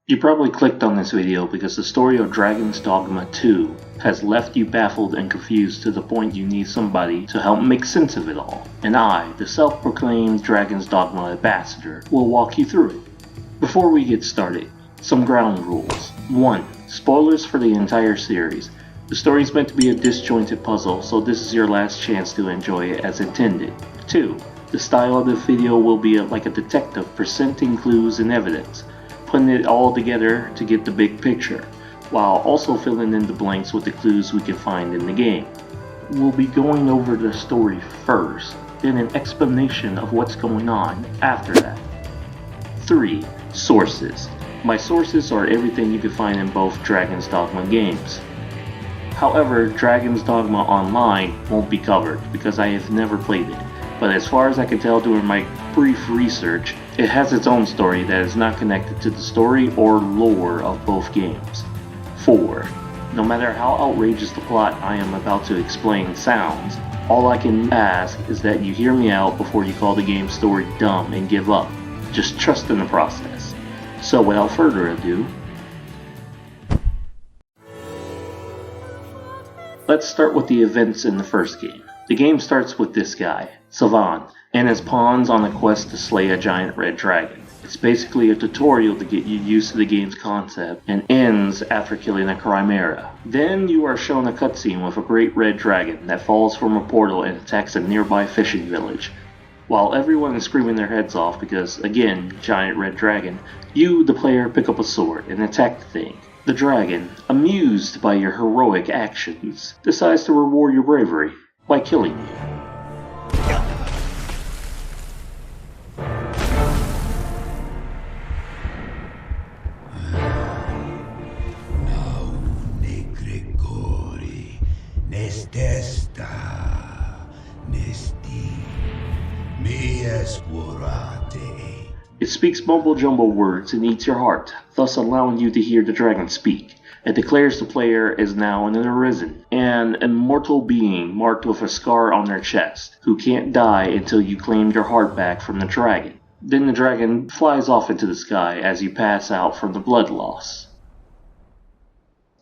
You probably clicked on this video because the story of Dragon's Dogma 2 has left you baffled and confused to the point you need somebody to help make sense of it all. And I, the self-proclaimed Dragon's Dogma ambassador, will walk you through it. Before we get started, some ground rules. 1. Spoilers for the entire series. The story is meant to be a disjointed puzzle, so this is your last chance to enjoy it as intended. 2. The style of the video will be like a detective presenting clues and evidence, putting it all together to get the big picture, while also filling in the blanks with the clues we can find in the game. We'll be going over the story first, then an explanation of what's going on after that. 3. Sources. My sources are everything you can find in both Dragon's Dogma games. However, Dragon's Dogma Online won't be covered because I have never played it, but as far as I can tell during my brief research, it has its own story that is not connected to the story or lore of both games. 4. No matter how outrageous the plot I am about to explain sounds, all I can ask is that you hear me out before you call the game's story dumb and give up. Just trust in the process. So without further ado, let's start with the events in the first game. The game starts with this guy, Savan, and his pawns on a quest to slay a giant red dragon. It's basically a tutorial to get you used to the game's concept and ends after killing a chimera. Then you are shown a cutscene with a great red dragon that falls from a portal and attacks a nearby fishing village. While everyone is screaming their heads off because, again, giant red dragon, you, the player, pick up a sword and attack the thing. The dragon, amused by your heroic actions, decides to reward your bravery by killing you. It speaks mumble-jumble words and eats your heart, thus allowing you to hear the dragon speak. It declares the player is now an arisen, an immortal being marked with a scar on their chest, who can't die until you claim your heart back from the dragon. Then the dragon flies off into the sky as you pass out from the blood loss.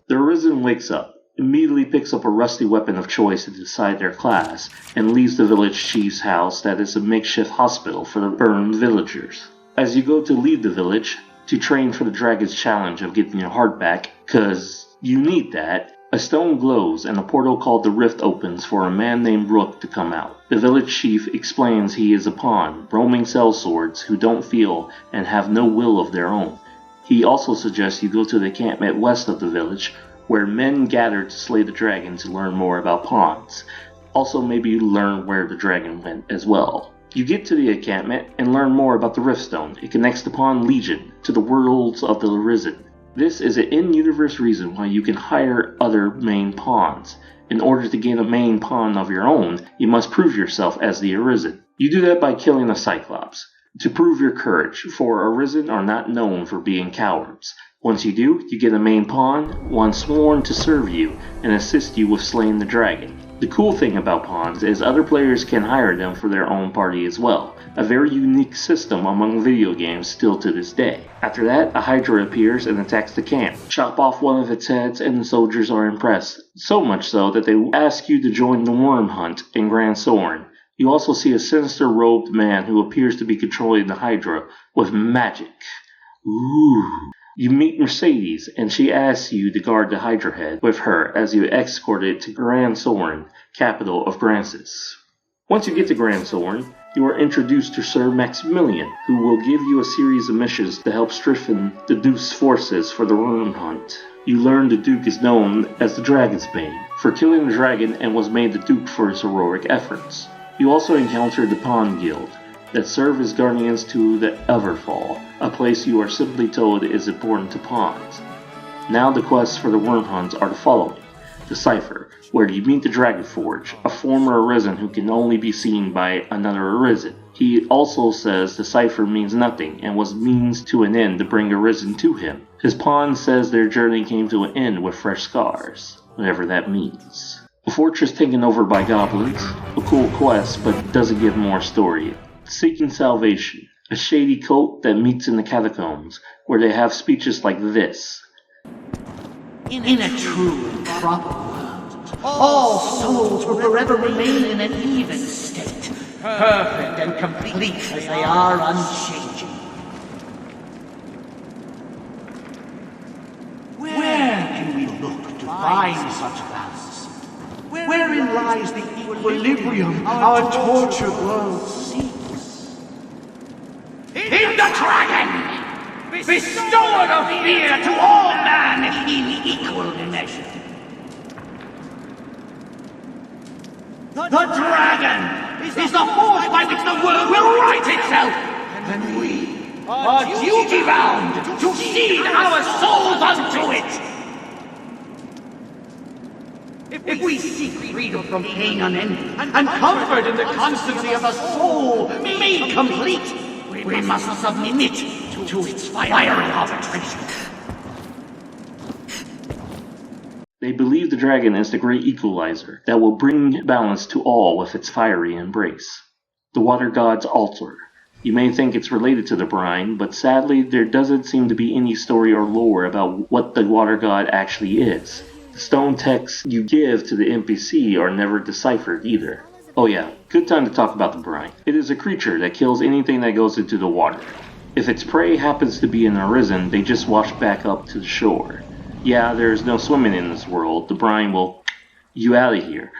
The arisen wakes up, immediately picks up a rusty weapon of choice to decide their class, and leaves the village chief's house that is a makeshift hospital for the burned villagers. As you go to leave the village, to train for the dragon's challenge of getting your heart back, cause you need that, a stone glows and a portal called the Rift opens for a man named Rook to come out. The village chief explains he is a pawn, roaming sellswords who don't feel and have no will of their own. He also suggests you go to the encampment west of the village, where men gather to slay the dragon to learn more about pawns. Also maybe learn where the dragon went as well. You get to the encampment and learn more about the Riftstone. It connects the Pawn Legion to the worlds of the Arisen. This is an in-universe reason why you can hire other main pawns. In order to gain a main pawn of your own, you must prove yourself as the Arisen. You do that by killing a Cyclops, to prove your courage, for Arisen are not known for being cowards. Once you do, you get a main pawn, one sworn to serve you and assist you with slaying the dragon. The cool thing about pawns is other players can hire them for their own party as well, a very unique system among video games still to this day. After that, a Hydra appears and attacks the camp. Chop off one of its heads and the soldiers are impressed, so much so that they ask you to join the Worm Hunt in Grand Soren. You also see a sinister robed man who appears to be controlling the Hydra with magic. Ooh. You meet Mercedes, and she asks you to guard the Hydra head with her as you escort it to Grand Soren, capital of Grancis. Once you get to Grand Soren, you are introduced to Sir Maximilian, who will give you a series of missions to help strengthen the Duke's forces for the Worm Hunt. You learn the Duke is known as the Dragon's Bane for killing the dragon and was made the Duke for his heroic efforts. You also encounter the Pawn Guild, that serve as guardians to the Everfall, a place you are simply told is important to pawns. Now the quests for the Worm Hunts are the following. The Cipher, where you meet the Dragonforge, a former Arisen who can only be seen by another Arisen. He also says the Cipher means nothing and was means to an end to bring Arisen to him. His pawn says their journey came to an end with fresh scars, whatever that means. A fortress taken over by goblins, a cool quest but doesn't give more story. Seeking Salvation, A shady cult that meets in the catacombs, where they have speeches like this. In a true and proper world, all souls will forever remain in an even state, perfect and complete as they are unchanging. Where can we look to find such balance? Wherein lies the equilibrium our tortured world seeks? In the dragon! Bestower of fear to all man in equal measure. The dragon is the force by which the world will right itself, and we are duty-bound to cede our souls unto it. If we seek freedom from pain unending, and comfort in the constancy of a soul made complete, we must submit to its fiery arbitration. They believe the dragon is the great equalizer that will bring balance to all with its fiery embrace. The water god's altar. You may think it's related to the brine, but sadly there doesn't seem to be any story or lore about what the water god actually is. The stone texts you give to the NPC are never deciphered either. Oh yeah, good time to talk about the brine. It is a creature that kills anything that goes into the water. If its prey happens to be an arisen, they just wash back up to the shore. Yeah, there's no swimming in this world. The brine will you out of here.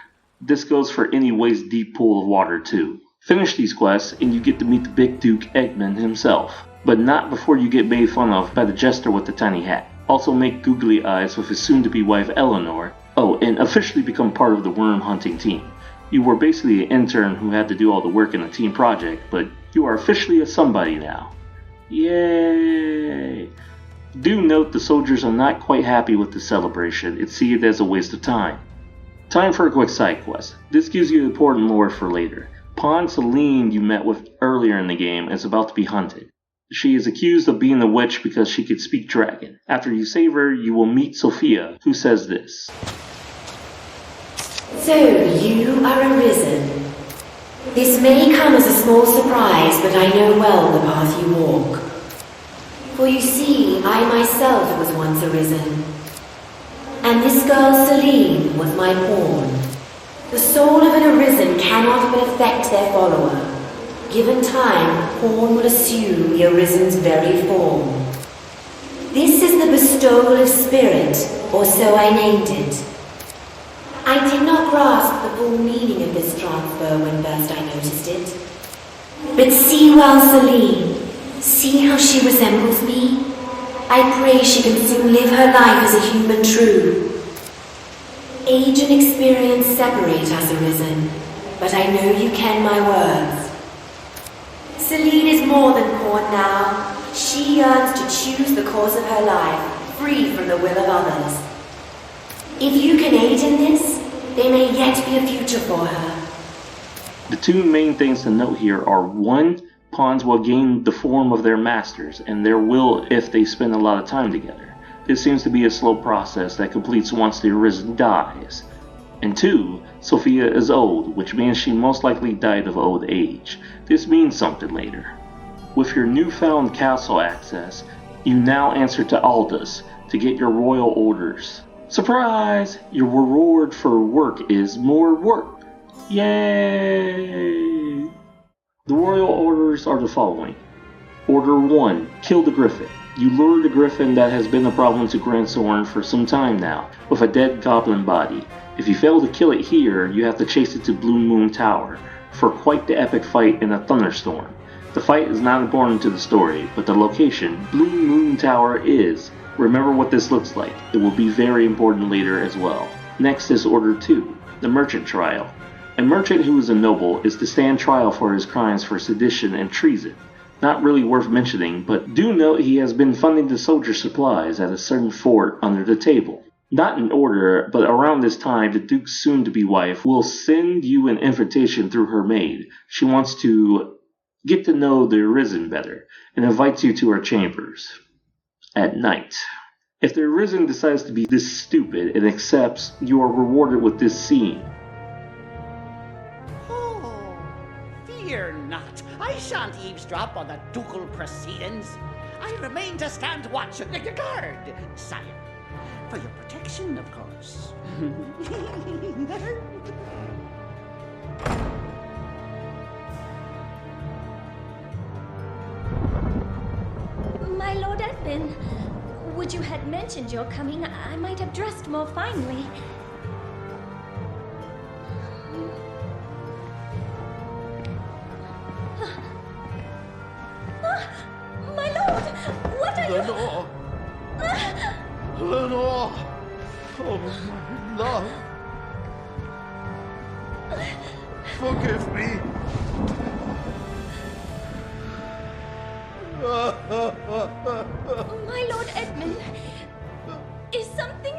This goes for any waist deep pool of water too. Finish these quests and you get to meet the big Duke Eggman himself, but not before you get made fun of by the jester with the tiny hat. Also make googly eyes with his soon-to-be wife Eleanor. Oh, and officially become part of the worm hunting team. You were basically an intern who had to do all the work in a team project, but you are officially a somebody now. Yay! Do note the soldiers are not quite happy with the celebration and see it as a waste of time. Time for a quick side quest. This gives you important lore for later. Pawn Celine you met with earlier in the game is about to be hunted. She is accused of being a witch because she could speak dragon. After you save her, you will meet Sophia, who says this. So, you are arisen. This may come as a small surprise, but I know well the path you walk. For you see, I myself was once arisen. And this girl Celine was my pawn. The soul of an arisen cannot but affect their follower. Given time, pawn will assume the arisen's very form. This is the bestowal of spirit, or so I named it. I did not grasp the full meaning of this transfer when first I noticed it. But see well Celine. See how she resembles me? I pray she can soon live her life as a human true. Age and experience separate us, arisen, but I know you ken my words. Celine is more than pawn now. She yearns to choose the course of her life, free from the will of others. If you can aid in this, there may yet be a future for her. The two main things to note here are 1. Pawns will gain the form of their masters, and their will if they spend a lot of time together. This seems to be a slow process that completes once the arisen dies. And 2. Sophia is old, which means she most likely died of old age. This means something later. With your newfound castle access, you now answer to Aldous to get your royal orders. Surprise! Your reward for work is more work. Yay! The royal orders are the following. Order 1. Kill the griffin. You lure the griffin that has been a problem to Grandsorn for some time now, with a dead goblin body. If you fail to kill it here, you have to chase it to Blue Moon Tower, for quite the epic fight in a thunderstorm. The fight is not important to the story, but the location, Blue Moon Tower, is. Remember what this looks like. It will be very important later as well. Next is Order 2. The Merchant Trial. A merchant who is a noble is to stand trial for his crimes for sedition and treason. Not really worth mentioning, but do note he has been funding the soldier supplies at a certain fort under the table. Not in order, but around this time the Duke's soon-to-be wife will send you an invitation through her maid. She wants to get to know the arisen better, and invites you to her chambers. At night. If the arisen decides to be this stupid and accepts, you are rewarded with this scene. Fear not, I shan't eavesdrop eavesdrop on the ducal proceedings. I remain to stand watch and guard, sire. For your protection, of course. My Lord Edmund, would you had mentioned your coming, I might have dressed more finely. My lord, what are you... Lenore! Oh, my love! Forgive me! My Lord Edmund, is something...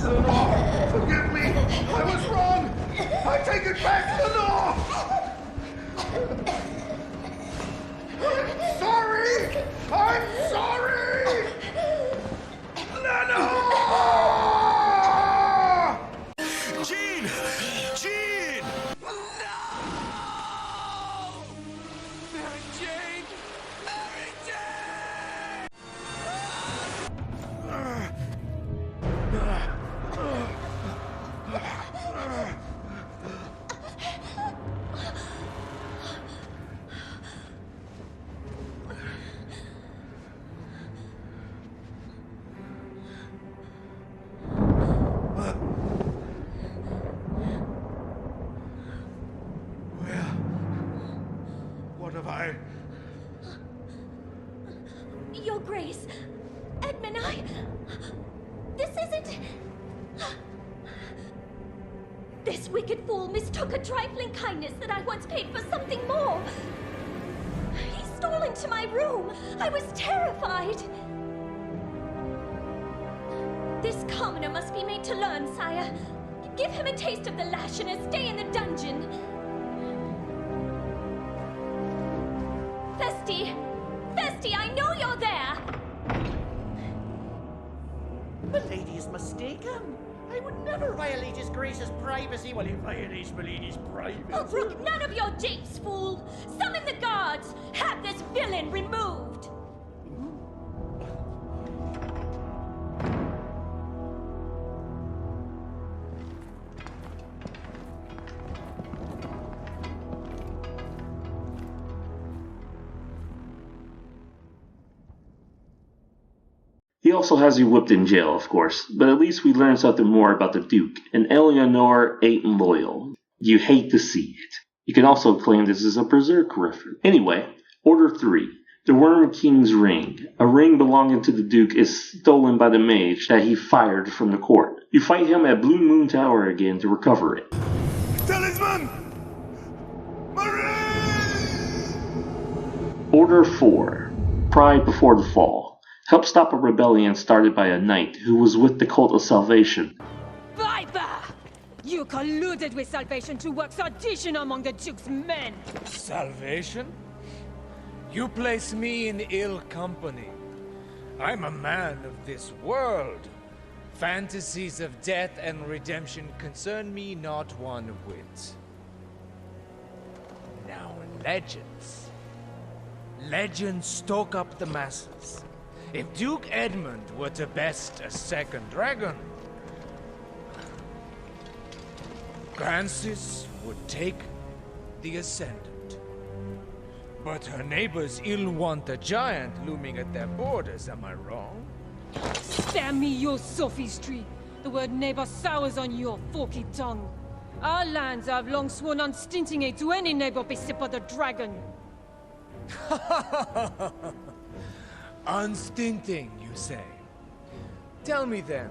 Lenore, forgive me! I was wrong! I take it back, Lenore! I'm sorry! I'm sorry! Lenore! Jean! Jean! No! Mary Jane! Mary Jane! What have I... Your Grace, Edmund, this isn't... This wicked fool mistook a trifling kindness that I once paid for something more. He stole into my room. I was terrified. This commoner must be made to learn, sire. Give him a taste of the lash and a stay in the dungeon. Festy, I know you're there! The lady is mistaken. I would never violate His Grace's privacy while he violates Milady's privacy. Oh, brook none of your japes, fool! Summon the guards! Have this villain removed! He also has you whipped in jail, of course, but at least we learn something more about the Duke, and Eleanor ain't loyal. You hate to see it. You can also claim this is a Berserk reference. Anyway, Order 3. The Worm King's Ring. A ring belonging to the Duke is stolen by the mage that he fired from the court. You fight him at Blue Moon Tower again to recover it. Talisman! Marie! Order 4. Pride Before the Fall. Help stop a rebellion started by a knight who was with the Cult of Salvation. Viper! You colluded with Salvation to work sedition among the Duke's men! Salvation? You place me in ill company. I'm a man of this world. Fantasies of death and redemption concern me not one whit. Now legends. Legends stoke up the masses. If Duke Edmund were to best a second dragon, Francis would take the ascendant. But her neighbors ill want a giant looming at their borders, am I wrong? Spare me your sophistry! The word neighbor sours on your forky tongue. Our lands have long sworn unstinting aid to any neighbor beset by the dragon. Unstinting, you say? Tell me then,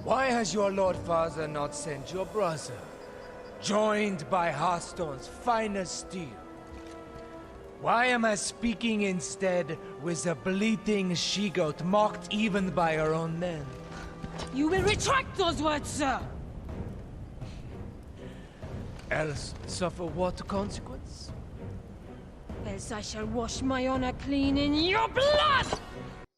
why has your Lord Father not sent your brother, joined by Hearthstone's finest steel? Why am I speaking instead with a bleating she-goat mocked even by her own men? You will retract those words, sir! Else suffer what consequence? Else I shall wash my honor clean in your blood!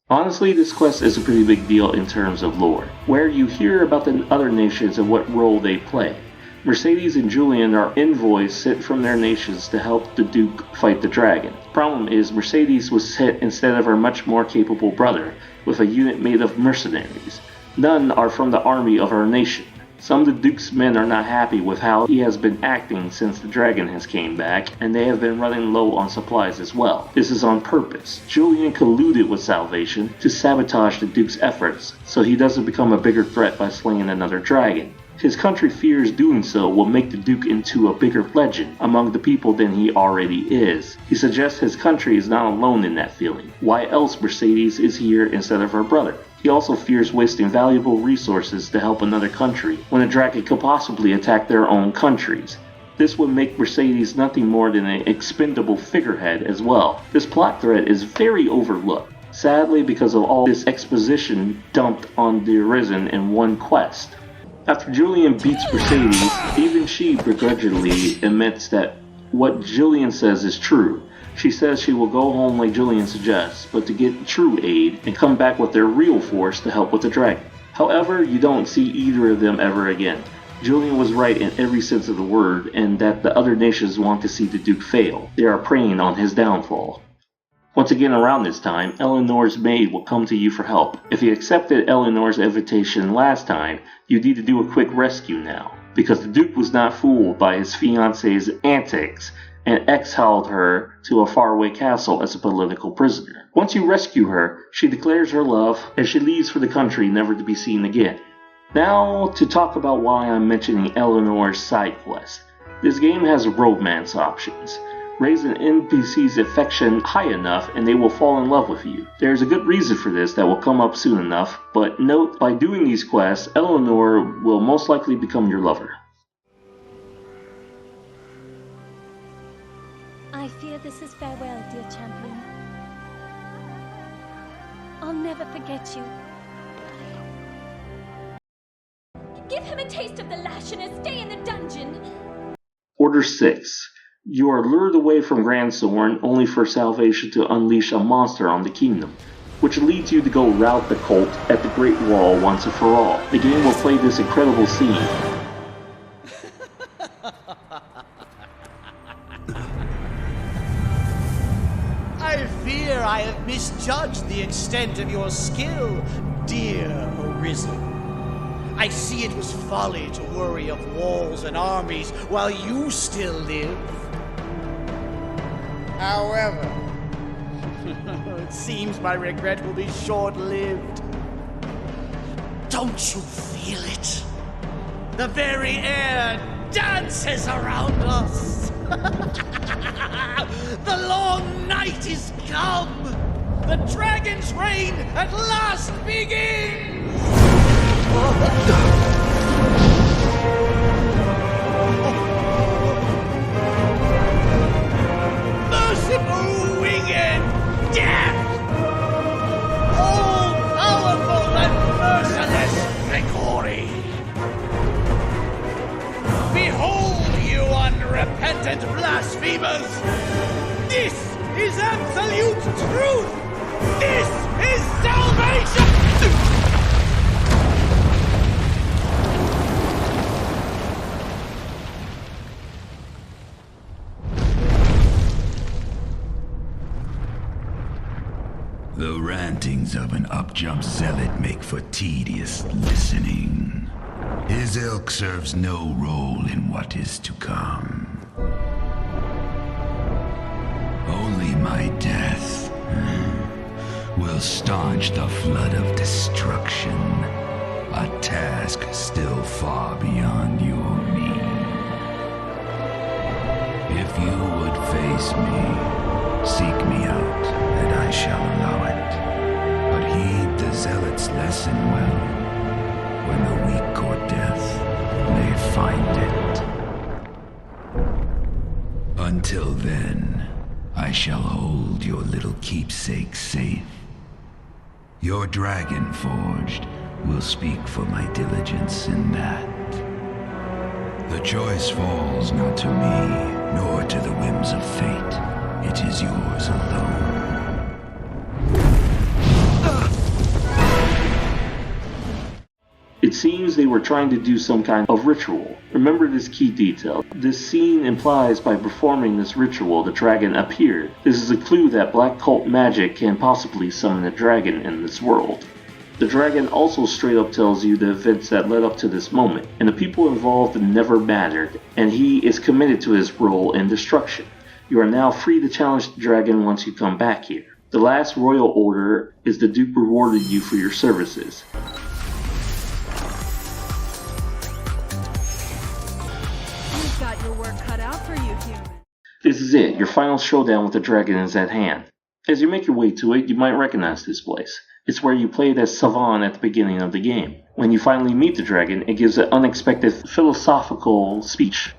Honestly, this quest is a pretty big deal in terms of lore, where you hear about the other nations and what role they play. Mercedes and Julian are envoys sent from their nations to help the Duke fight the dragon. Problem is, Mercedes was sent instead of her much more capable brother, with a unit made of mercenaries. None are from the army of our nation. Some of the Duke's men are not happy with how he has been acting since the dragon has came back, and they have been running low on supplies as well. This is on purpose. Julian colluded with Salvation to sabotage the Duke's efforts, so he doesn't become a bigger threat by slaying another dragon. His country fears doing so will make the Duke into a bigger legend among the people than he already is. He suggests his country is not alone in that feeling. Why else Mercedes is here instead of her brother? He also fears wasting valuable resources to help another country when a dragon could possibly attack their own countries. This would make Mercedes nothing more than an expendable figurehead as well. This plot thread is very overlooked, sadly because of all this exposition dumped on the Arisen in one quest. After Julian beats Mercedes, even she begrudgingly admits that what Julian says is true. She says she will go home like Julian suggests, but to get true aid and come back with their real force to help with the dragon. However, you don't see either of them ever again. Julian was right in every sense of the word, and that the other nations want to see the Duke fail. They are preying on his downfall. Once again around this time, Eleanor's maid will come to you for help. If you accepted Eleanor's invitation last time, you need to do a quick rescue now, because the Duke was not fooled by his fiance's antics and exiled her to a faraway castle as a political prisoner. Once you rescue her, she declares her love and she leaves for the country never to be seen again. Now to talk about why I'm mentioning Eleanor's side quest. This game has romance options. Raise an NPC's affection high enough and they will fall in love with you. There's a good reason for this that will come up soon enough, but note, by doing these quests, Eleanor will most likely become your lover. I fear this is farewell, dear champion. I'll never forget you. Give him a taste of the lash and he'll stay in the dungeon. Order 6. You are lured away from Grandsorn only for Salvation to unleash a monster on the kingdom, which leads you to go rout the cult at the Great Wall once and for all. The game will play this incredible scene. I fear I have misjudged the extent of your skill, dear Arisen. I see it was folly to worry of walls and armies while you still live. However, it seems my regret will be short-lived. Don't you feel it? The very air dances around us. The long night is come. The dragon's reign at last begins. Merciful winged death! All-powerful and merciless Grigori! Behold, you unrepentant blasphemers! This is absolute truth! This is salvation! The rantings of an up-jump zealot make for tedious listening. His ilk serves no role in what is to come. Only my death will staunch the flood of destruction, a task still far beyond your means. If you would face me, seek me out, and I shall allow it. But heed the zealot's lesson well. When the weak court death, they find it. Until then, I shall hold your little keepsake safe. Your dragon forged will speak for my diligence in that. The choice falls not to me, nor to the whims of fate. It is yours alone. It seems they were trying to do some kind of ritual. Remember this key detail. This scene implies by performing this ritual, the dragon appeared. This is a clue that black cult magic can possibly summon a dragon in this world. The dragon also straight up tells you the events that led up to this moment, and the people involved never mattered, and he is committed to his role in destruction. You are now free to challenge the dragon once you come back here. The last royal order is the Duke rewarded you for your services. You've got your work cut out for you, human. This is it. Your final showdown with the dragon is at hand. As you make your way to it, you might recognize this place. It's where you played as Savan at the beginning of the game. When you finally meet the dragon, it gives an unexpected philosophical speech.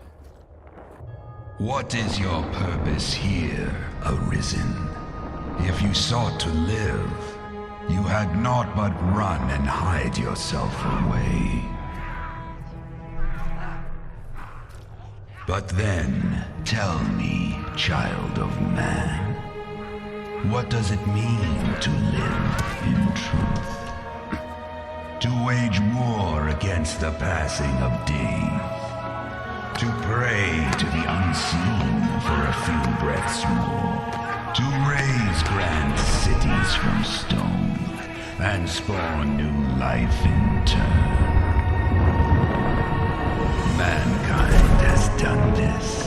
What is your purpose here, Arisen? If you sought to live, you had naught but run and hide yourself away. But then, tell me, child of man, what does it mean to live in truth? To wage war against the passing of days. To pray to the unseen for a few breaths more. To raise grand cities from stone and spawn new life in turn. Mankind has done this,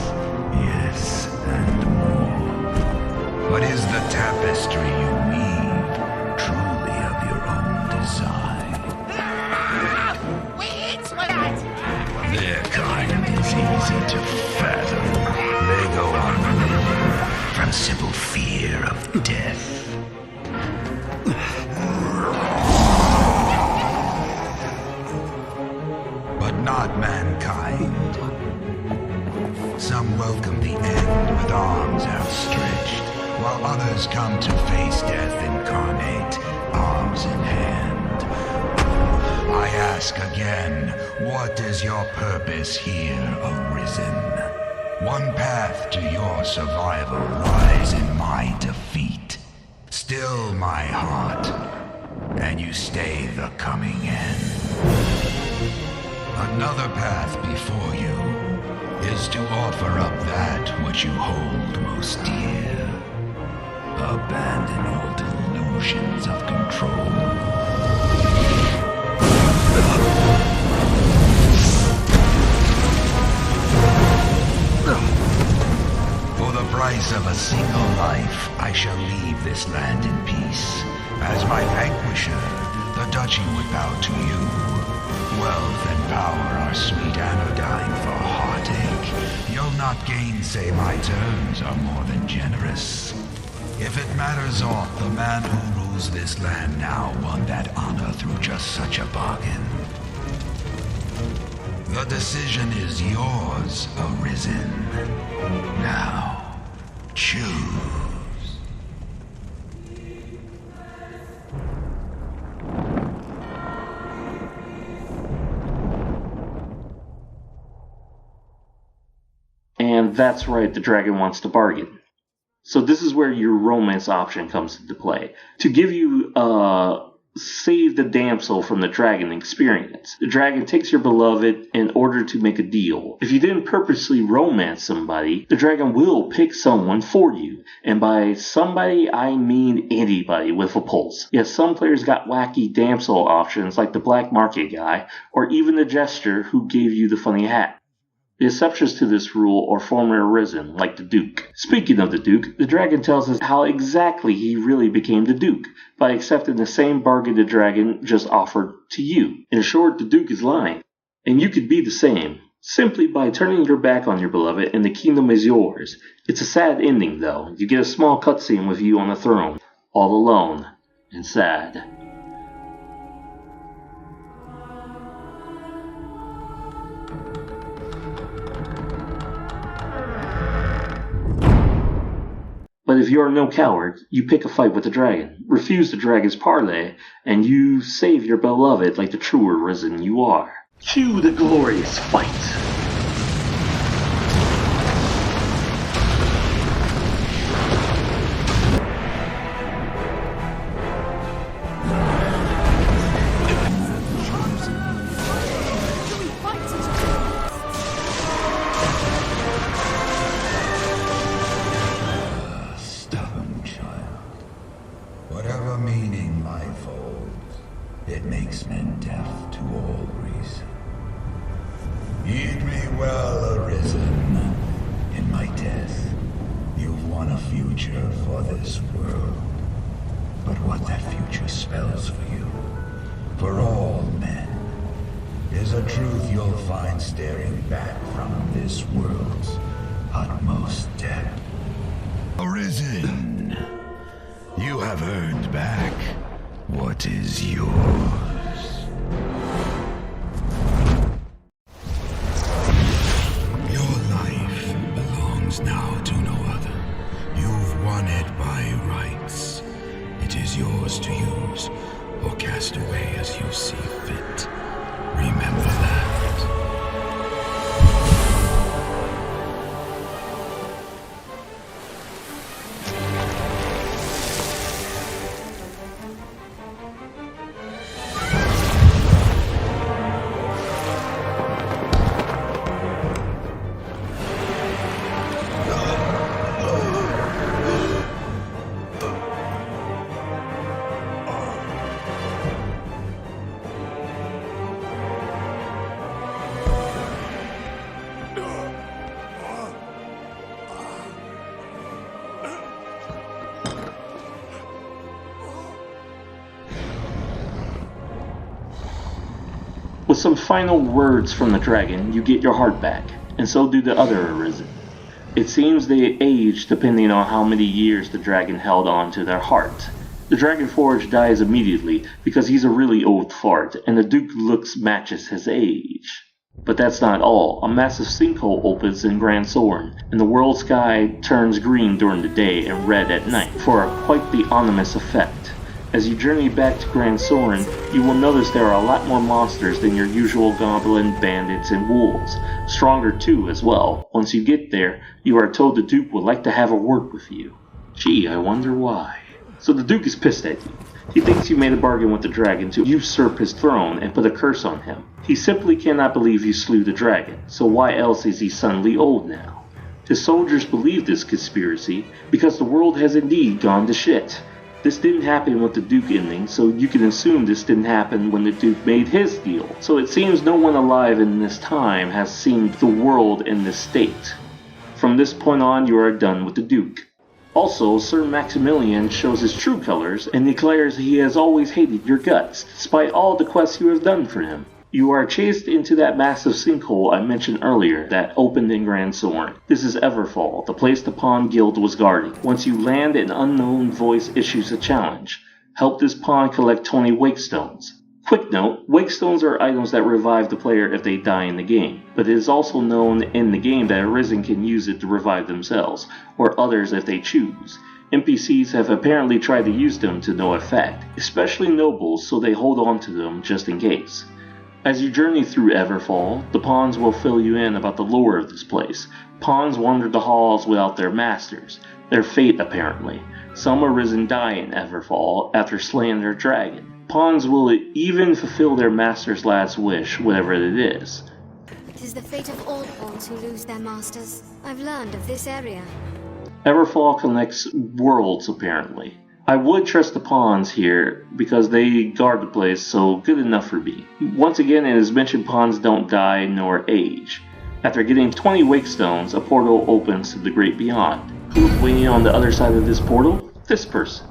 yes, and more. But is the tapestry you weave truly of your own design? Their kind is easy to fathom. They go on living from simple fear of death. But not mankind. Some welcome the end with arms outstretched, while others come to face death incarnate, arms in hand. I ask again, what is your purpose here, Arisen? One path to your survival lies in my defeat. Still my heart, and you stay the coming end. Another path before you is to offer up that which you hold most dear. Abandon all delusions of control. For the price of a single life, I shall leave this land in peace. As my vanquisher, the duchy would bow to you. Wealth and power are sweet anodyne for heartache. You'll not gainsay my terms are more than generous. If it matters aught, the man who rules this land now won that honor through just such a bargain. The decision is yours, Arisen. Now, choose. And that's right, the dragon wants to bargain. So this is where your romance option comes into play. To give you save the damsel from the dragon experience. The dragon takes your beloved in order to make a deal. If you didn't purposely romance somebody, the dragon will pick someone for you. And by somebody, I mean anybody with a pulse. Yes, some players got wacky damsel options like the black market guy, or even the jester who gave you the funny hat. The exceptions to this rule are former Arisen, like the Duke. Speaking of the Duke, the dragon tells us how exactly he really became the Duke, by accepting the same bargain the dragon just offered to you. In short, the Duke is lying. And you could be the same, simply by turning your back on your beloved and the kingdom is yours. It's a sad ending though. You get a small cutscene with you on the throne, all alone and sad. But if you're no coward, you pick a fight with the dragon, refuse the dragon's parley, and you save your beloved like the true Arisen you are. Cue the glorious fight! unfolds, it makes men deaf to all reason. Heed me well, Arisen. In my death, you've won a future for this world. But what that future spells for you, for all men, is a truth you'll find staring back from this world's utmost depth. Arisen, you have earned back what is yours. Your life belongs now to no other. You've won it by rights. It is yours to use or cast away as you see fit. Remember that. With some final words from the dragon, you get your heart back, and so do the other Arisen. It seems they age depending on how many years the dragon held on to their heart. The Dragon Forge dies immediately because he's a really old fart, and the Duke looks matches his age. But that's not all. A massive sinkhole opens in Grand Soren, and the world sky turns green during the day and red at night for quite the ominous effect. As you journey back to Grand Soren, you will notice there are a lot more monsters than your usual goblin, bandits, and wolves. Stronger too as well. Once you get there, you are told the Duke would like to have a word with you. Gee, I wonder why. So the Duke is pissed at you. He thinks you made a bargain with the dragon to usurp his throne and put a curse on him. He simply cannot believe you slew the dragon, so why else is he suddenly old now? His soldiers believe this conspiracy because the world has indeed gone to shit. This didn't happen with the Duke ending, so you can assume this didn't happen when the Duke made his deal. So it seems no one alive in this time has seen the world in this state. From this point on, you are done with the Duke. Also, Sir Maximilian shows his true colors and declares he has always hated your guts, despite all the quests you have done for him. You are chased into that massive sinkhole I mentioned earlier that opened in Grand Soren. This is Everfall, the place the Pawn Guild was guarding. Once you land, an unknown voice issues a challenge. Help this pawn collect 20 Wakestones. Quick note, Wakestones are items that revive the player if they die in the game, but it is also known in the game that Arisen can use it to revive themselves, or others if they choose. NPCs have apparently tried to use them to no effect, especially nobles, so they hold on to them just in case. As you journey through Everfall, the pawns will fill you in about the lore of this place. Pawns wander the halls without their masters, their fate apparently. Some Arisen die in Everfall after slaying their dragon. Pawns will even fulfill their master's last wish, whatever it is. It is the fate of all pawns who lose their masters. I've learned of this area. Everfall connects worlds apparently. I would trust the pawns here because they guard the place, so good enough for me. Once again, it is mentioned pawns don't die nor age. After getting 20 Wakestones, a portal opens to the great beyond. Who's waiting on the other side of this portal? This person.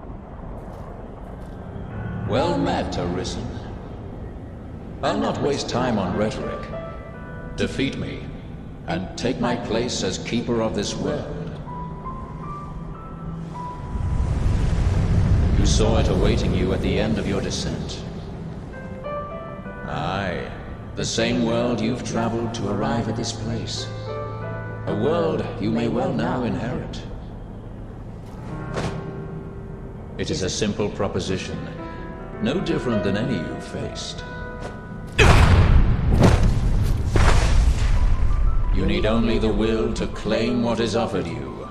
Well met, Arisen. I'll not waste time on rhetoric. Defeat me, and take my place as keeper of this world. You saw it awaiting you at the end of your descent. Aye, the same world you've traveled to arrive at this place. A world you may well now inherit. It is a simple proposition, no different than any you've faced. You need only the will to claim what is offered you.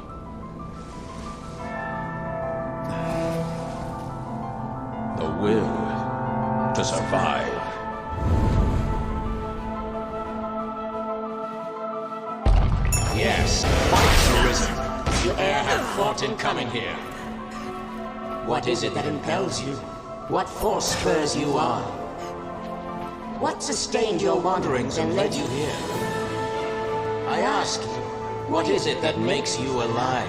The will to survive. Yes, fight, Arisen. You e'er have fought in coming here. What is it that impels you? What force spurs you on? What sustained your wanderings and led you here? I ask you, what is it that makes you alive?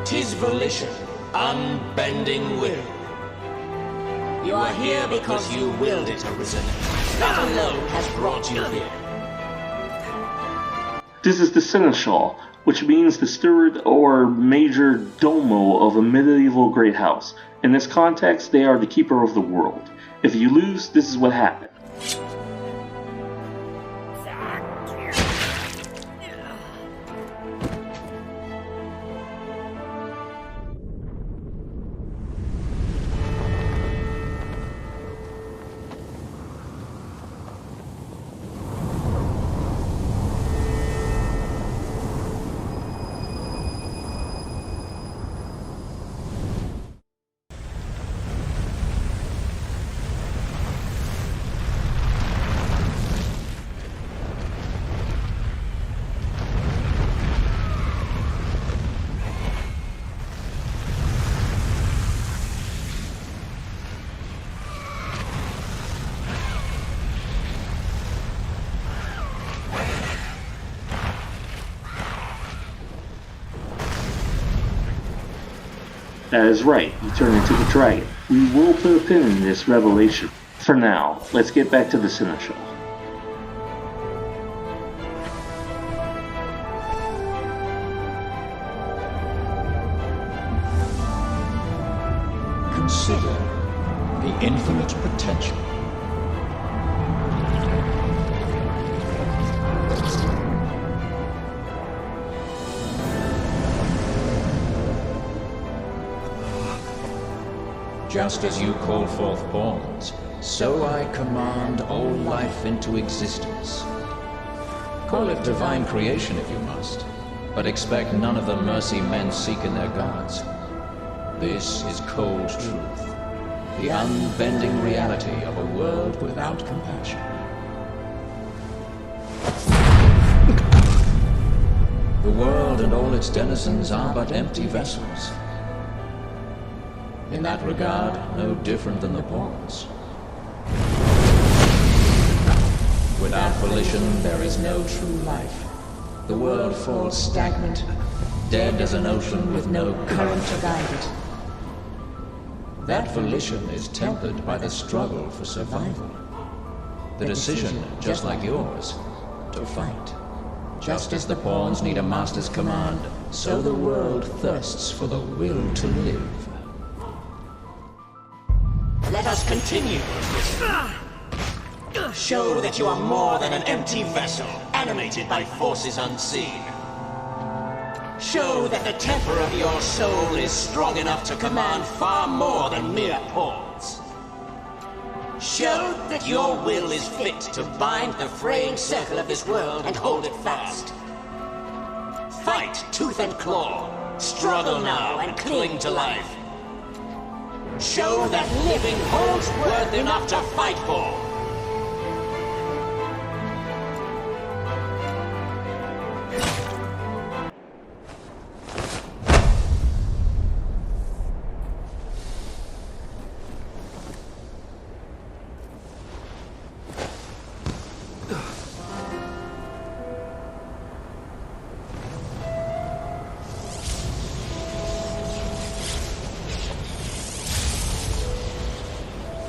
'Tis volition, unbending will. You are here because you willed it, Arisen. That alone has brought you here. This is the Seneschal, which means the steward or major domo of a medieval great house. In this context, they are the keeper of the world. If you lose, this is what happens. That is right, you turn into the dragon. We will put a pin in this revelation. For now, let's get back to the Seneschal. Consider the infinite potential. Just as you call forth pawns, so I command all life into existence. Call it divine creation if you must, but expect none of the mercy men seek in their gods. This is cold truth, the unbending reality of a world without compassion. The world and all its denizens are but empty vessels. In that regard, no different than the pawns. Without volition, there is no true life. The world falls stagnant, dead as an ocean with no current to guide it. That volition is tempered by the struggle for survival. The decision, just like yours, to fight. Just as the pawns need a master's command, so the world thirsts for the will to live. Let us continue. Show that you are more than an empty vessel, animated by forces unseen. Show that the temper of your soul is strong enough to command far more than mere pawns. Show that your will is fit to bind the fraying circle of this world and hold it fast. Fight tooth and claw, struggle now and cling to life. Show that living holds worth enough to fight for.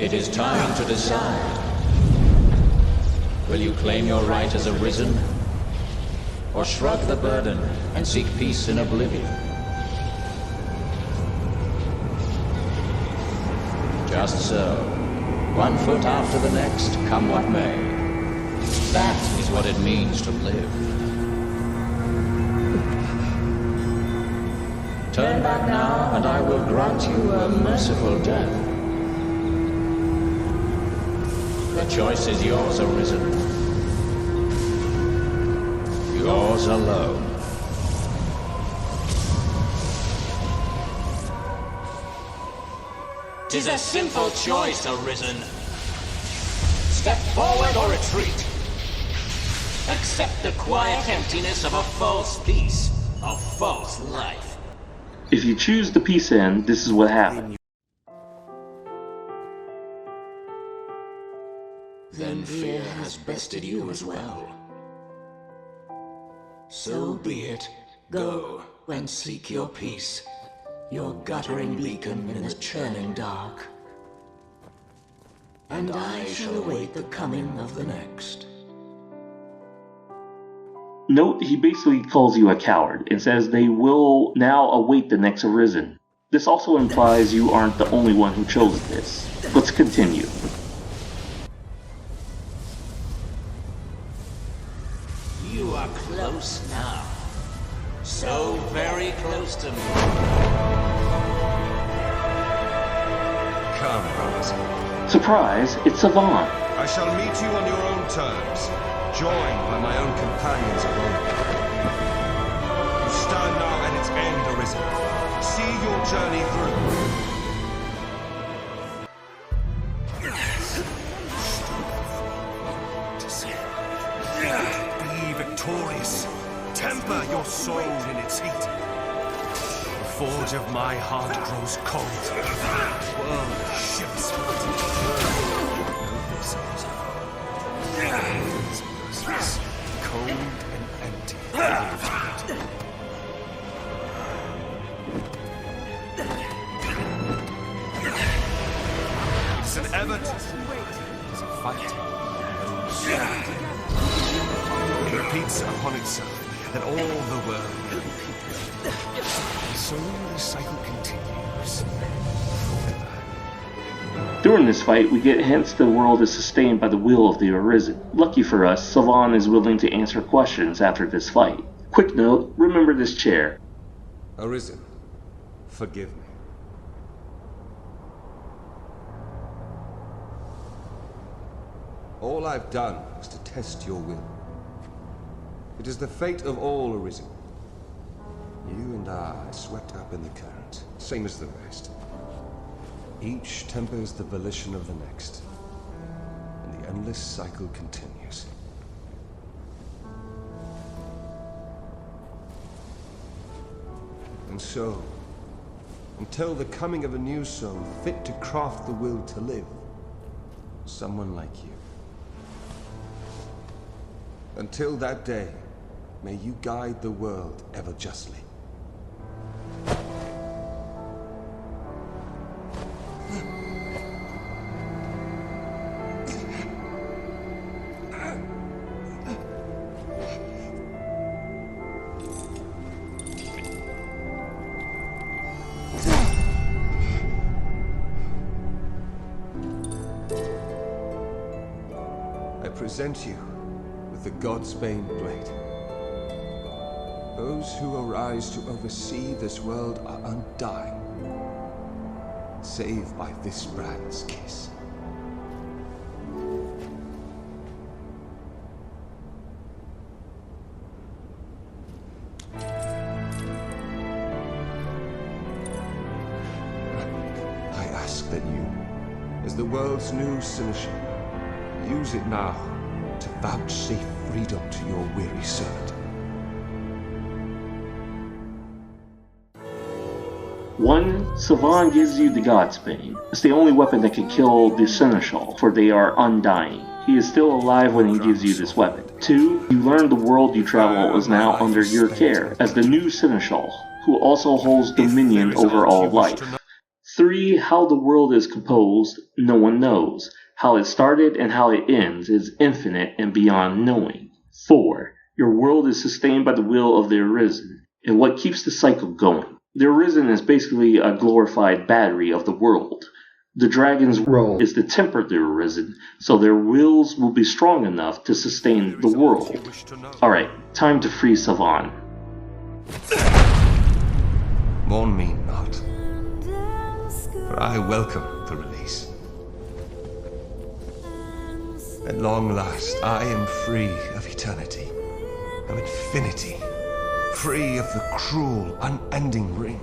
It is time to decide. Will you claim your right as Arisen? Or shrug the burden and seek peace in oblivion? Just so. One foot after the next, come what may. That is what it means to live. Turn back now, and I will grant you a merciful death. The choice is yours, Arisen. Yours alone. Tis a simple choice, Arisen. Step forward or retreat. Accept the quiet emptiness of a false peace, a false life. If you choose the peace end, this is what happens. bested you as well. So be it. Go and seek your peace, your guttering beacon in the churning dark. And I shall await the coming of the next. Note, he basically calls you a coward and says they will now await the next Arisen. This also implies you aren't the only one who chose this. Let's continue. You are close now. So very close to me. Come, Arisen. Surprise, it's Savan. I shall meet you on your own terms, joined by my own companions of old. You stand now at its end, Arisen. See your journey through. Be victorious. Temper your soul in its heat. The forge of my heart grows cold. The world shifts. Cold and empty. It's an ever-testing way. It's a fight. It repeats upon itself, and all the world will repeat. So the cycle continues forever. During this fight, we get hints the world is sustained by the will of the Arisen. Lucky for us, Savan is willing to answer questions after this fight. Quick note, remember this chair. Arisen, forgive me. All I've done was to test your will. It is the fate of all Arisen. You and I are swept up in the current, same as the rest. Each tempers the volition of the next, and the endless cycle continues. And so, until the coming of a new soul fit to craft the will to live, someone like you. Until that day, may you guide the world ever justly. I present you the Godsbane blade. Those who arise to oversee this world are undying, save by this brand's kiss. I ask that you, as the world's new seneschal, use it now to vouchsafe freedom to your weary servant. One, Savan gives you the Godsbane. It's the only weapon that can kill the Seneschal, for they are undying. He is still alive when he gives you this weapon. 2, you learn the world you travel is now under your care, as the new Seneschal, who also holds dominion over all life. 3, how the world is composed, no one knows. How it started and how it ends is infinite and beyond knowing. 4, your world is sustained by the will of the Arisen, and what keeps the cycle going. The Arisen is basically a glorified battery of the world. The dragon's role is to temper the Arisen, so their wills will be strong enough to sustain the world. Alright, time to free Savan. Mourn me not, for I welcome the release. At long last, I am free of eternity, of infinity, free of the cruel, unending ring.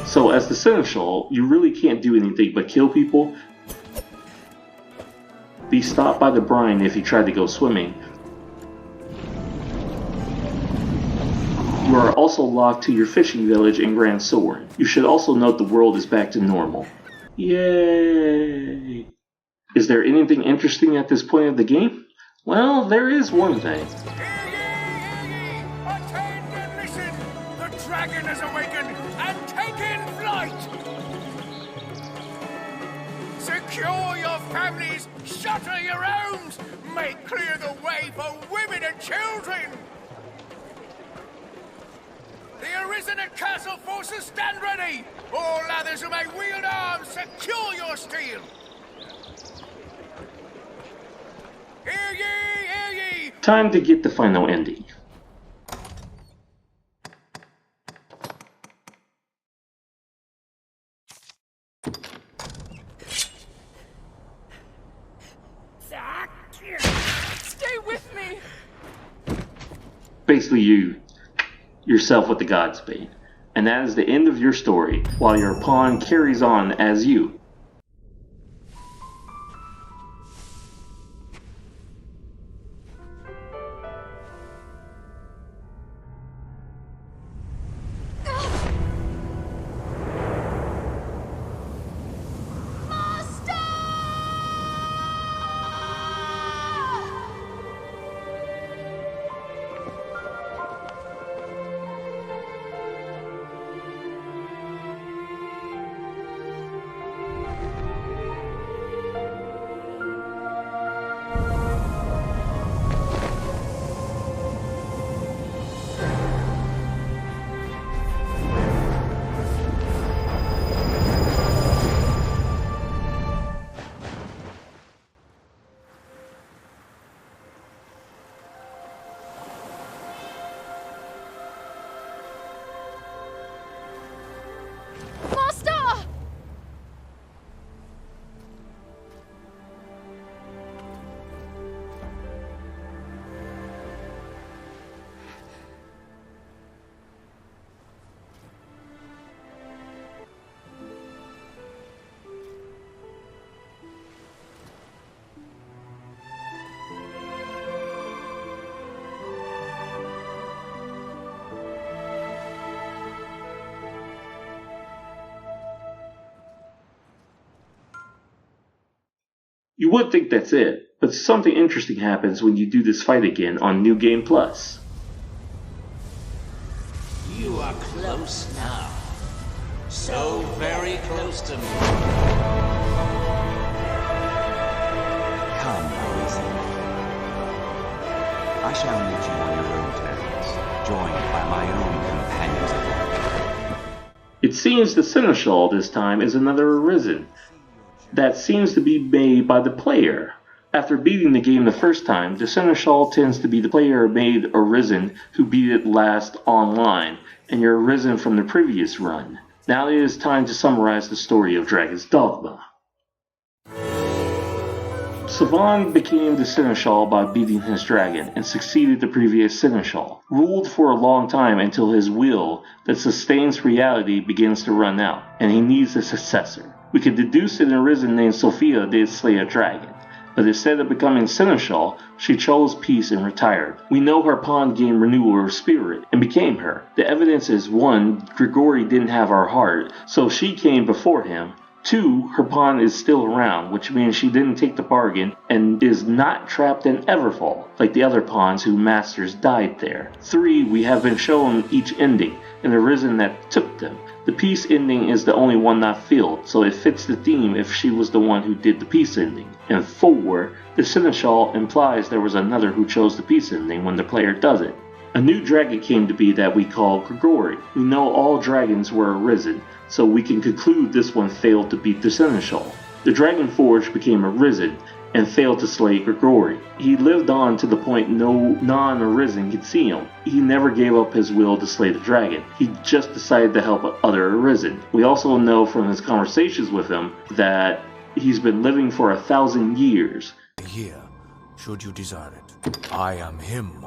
So as the Seneschal, you really can't do anything but kill people, be stopped by the brine if you try to go swimming, You are also locked to your fishing village in Grand Soren. You should also note the world is back to normal. Yay! Is there anything interesting at this point of the game? Well, there is one thing. Attend and listen! The dragon has awakened and taken flight! Secure your families, shutter your homes, make clear the way for women and children! The Arisen and Castle forces stand ready! All others who may wield arms, secure your steel! Hear ye, hear ye! Time to get the final ending. Stay with me! Basically, you yourself with the Godspeed. And that is the end of your story, while your pawn carries on as you. You would think that's it, but something interesting happens when you do this fight again on New Game Plus. You are close now. So very close to me. Come, Arisen. I shall meet you on your own terms, joined by my own companions of life. It seems the Seneschal this time is another Arisen. That seems to be made by the player. After beating the game the first time, the Seneschal tends to be the player-made Arisen who beat it last online, and your Arisen from the previous run. Now it is time to summarize the story of Dragon's Dogma. Savan became the Seneschal by beating his dragon, and succeeded the previous Seneschal. Ruled for a long time until his will that sustains reality begins to run out, and he needs a successor. We can deduce that an Arisen named Sophia did slay a dragon, but instead of becoming Seneschal, she chose peace and retired. We know her pawn gained renewal of spirit and became her. The evidence is 1. Grigori didn't have her heart, so she came before him. 2. Her pawn is still around, which means she didn't take the bargain and is not trapped in Everfall, like the other pawns whose masters died there. 3. We have been shown each ending, and the Arisen that took them. The peace ending is the only one not filled, so it fits the theme if she was the one who did the peace ending. And 4. The Seneschal implies there was another who chose the peace ending when the player does it. A new dragon came to be that we call Grigori. We know all dragons were Arisen, so we can conclude this one failed to beat the Seneschal. The Dragon Forge became Arisen and failed to slay Grigori. He lived on to the point no non-Arisen could see him. He never gave up his will to slay the dragon. He just decided to help other Arisen. We also know from his conversations with him that he's been living for 1,000 years. Here, should you desire it. I am him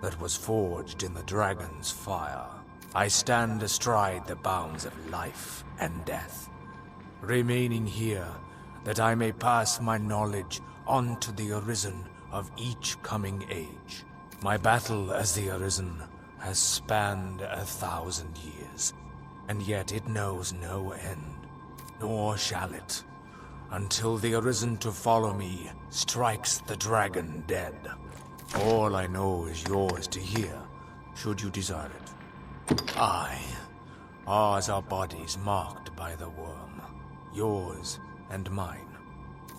that was forged in the dragon's fire. I stand astride the bounds of life and death, remaining here that I may pass my knowledge on to the Arisen of each coming age. My battle as the Arisen has spanned 1,000 years, and yet it knows no end, nor shall it, until the Arisen to follow me strikes the dragon dead. All I know is yours to hear, should you desire it. Ours are bodies marked by the worm, yours and mine.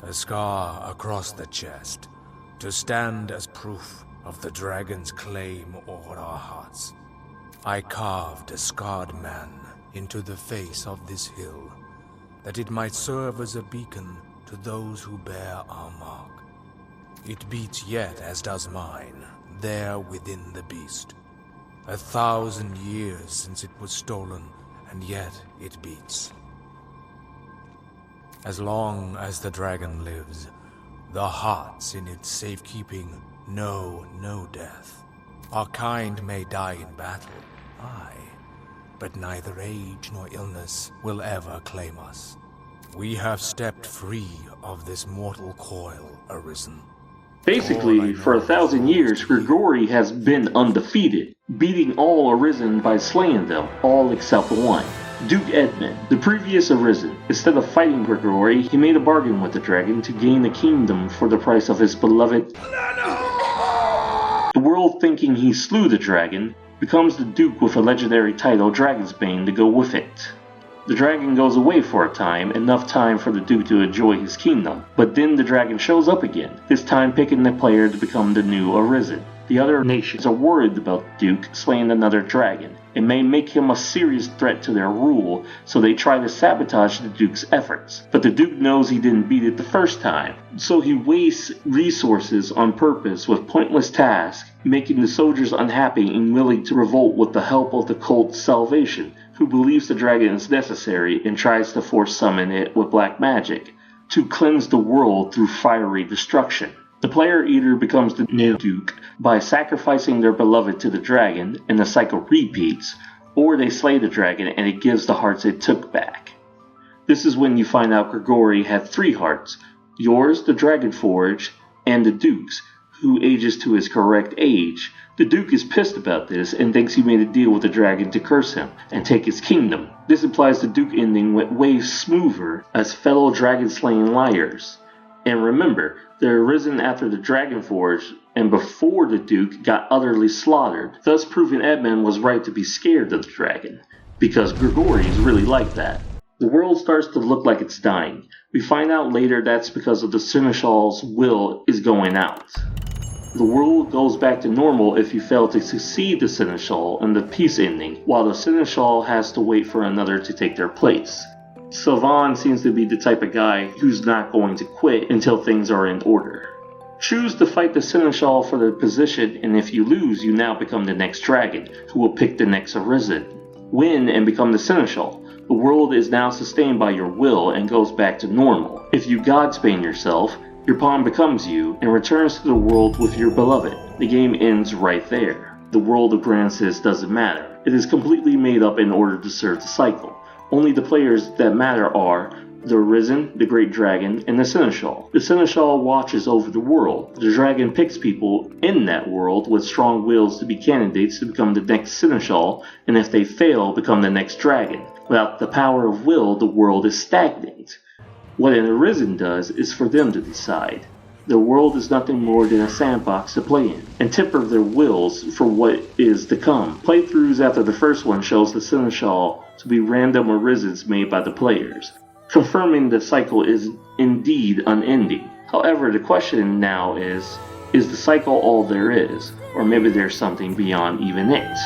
A scar across the chest, to stand as proof of the dragon's claim over our hearts. I carved a scarred man into the face of this hill, that it might serve as a beacon to those who bear our mark. It beats yet as does mine, there within the beast. 1,000 years since it was stolen, and yet it beats. As long as the dragon lives, the hearts in its safekeeping know no death. Our kind may die in battle, aye, but neither age nor illness will ever claim us. We have stepped free of this mortal coil, Arisen. Basically, for 1,000 years, Grigori has been undefeated, beating all Arisen by slaying them, all except one. Duke Edmund, the previous Arisen. Instead of fighting Grigori, he made a bargain with the dragon to gain a kingdom for the price of his beloved... The world, thinking he slew the dragon, becomes the Duke with a legendary title, Dragonsbane, to go with it. The dragon goes away for a time, enough time for the Duke to enjoy his kingdom, but then the dragon shows up again, this time picking the player to become the new Arisen. The other nations are worried about the Duke slaying another dragon. It may make him a serious threat to their rule, so they try to sabotage the Duke's efforts. But the Duke knows he didn't beat it the first time, so he wastes resources on purpose with pointless tasks, making the soldiers unhappy and willing to revolt with the help of the cult Salvation, who believes the dragon is necessary and tries to force summon it with black magic, to cleanse the world through fiery destruction. The player either becomes the new Duke by sacrificing their beloved to the dragon and the cycle repeats, or they slay the dragon and it gives the hearts it took back. This is when you find out Grigori had 3 hearts, yours, the Dragon Forge, and the Duke's, who ages to his correct age. The Duke is pissed about this and thinks he made a deal with the dragon to curse him and take his kingdom. This implies the Duke ending went way smoother as fellow dragon-slaying liars. And remember, they're arisen after the Dragon Forge and before the Duke got utterly slaughtered, thus proving Edmund was right to be scared of the dragon, because Grigori is really like that. The world starts to look like it's dying. We find out later that's because of the Seneschal's will is going out. The world goes back to normal if you fail to succeed the Seneschal in the peace ending, while the Seneschal has to wait for another to take their place. Sylvain seems to be the type of guy who's not going to quit until things are in order. Choose to fight the Seneschal for the position, and if you lose, you now become the next dragon, who will pick the next Arisen. Win and become the Seneschal. The world is now sustained by your will and goes back to normal. If you Godsbane yourself, your pawn becomes you and returns to the world with your beloved. The game ends right there. The world of Grancis doesn't matter. It is completely made up in order to serve the cycle. Only the players that matter are the Arisen, the Great Dragon, and the Seneschal. The Seneschal watches over the world. The dragon picks people in that world with strong wills to be candidates to become the next Seneschal, and if they fail, become the next dragon. Without the power of will, the world is stagnant. What an Arisen does is for them to decide. The world is nothing more than a sandbox to play in, and temper their wills for what is to come. Playthroughs after the first one shows the Seneschal to be random Arisens made by the players, confirming the cycle is indeed unending. However, the question now is the cycle all there is, or maybe there's something beyond even it?